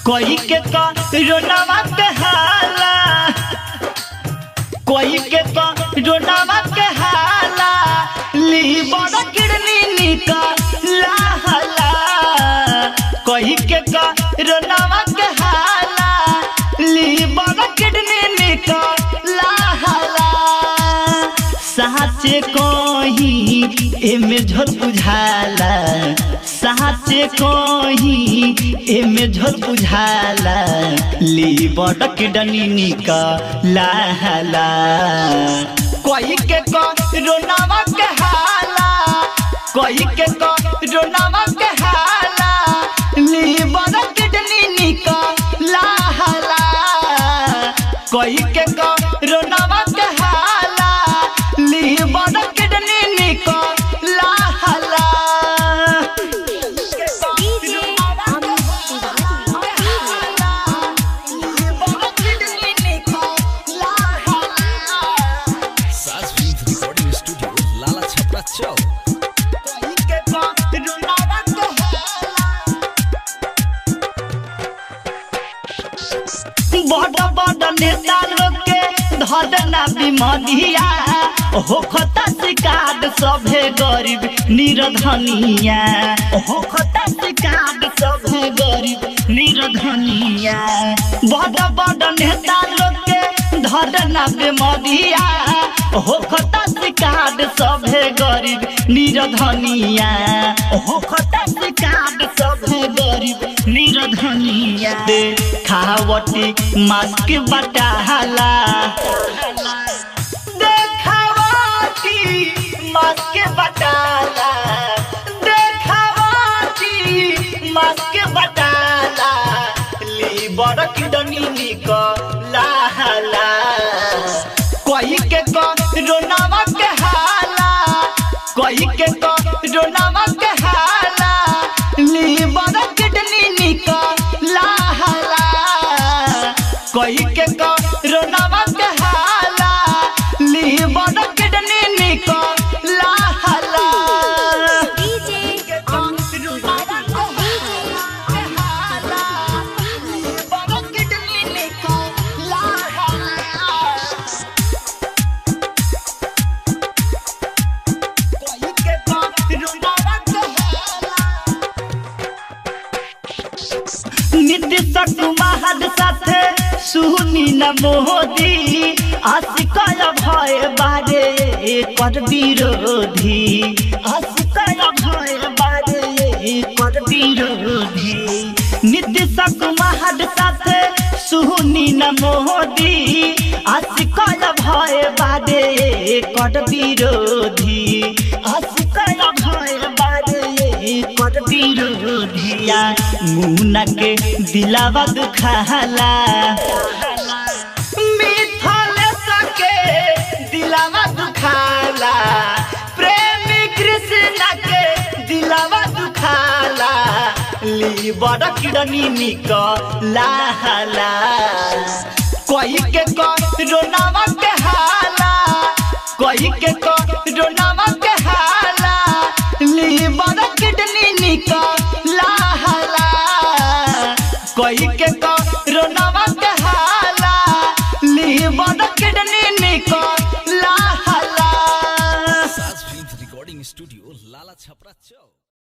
कोई के रोनावा के हाला, कोई के रोनावा के हाला, लीवर किडनी निकला हाला। कोई के रोनावा के हाला, लीवर किडनी निकला हाला। साचे कोही एमे झोल बुझाला, साचे कोही एमे झोल बुझाला, लीवर किडनी निकला हाला। कोई के रोनावा के हाला, कोई के रोनावा के हाला, लीवर किडनी निकला हाला। कोई के रोनावा के हाला, लीवर किडनी निकला हाला। बड़ा बड़ा नेता लोग के धरना बीमारिया, होखता शिकार सभे गरीब निर्धनिया, होखता शिकार सभे गरीब निर्धनिया। बड़ा बड़ा नेता लोग के धरना बीमारिया, होखता शिकार सभे गरीब निर्धनिया, होखता शिकार सभे गरीब निर्धनिया। देखावटी मास्क बटाला, देखावटी मास्क बटाला, देखावटी मास्क बटाला, लीवर किडनी निकला हाला। कोई के रोनावा के हाला, कोई के रोनावा के हाला, लीवर किडनी निकला हाला। कोई के रोनावा के हाला, लीवर किडनी निकला हाला। नीतीश कुमार साथे सुनी न मोदी, आशिकाय भय बारे कर विरोधी, आशिकाय भय बारे कर विरोधी। नीतीश कुमार साथे सुनी न मोदी, आशिकाय भय बारे कर विरोधी, आशिकाय भय बारे कर विरोधिया। मुन्ना के दिलावा दुखाला, मिथलेश के दिलावा दुखाला, प्रेमी कृष्ण के दिलावा दुखाला, लीवर किडनी निकला हाला। कोई के रोनावा के हाला, कोई के रोनावा के हाला, लीवर किडनी निकला हाला। कोई के रोनावा के हाला, लीवर किडनी निकला हाला। रिकॉर्डिंग स्टूडियो लाला छपरा चौक।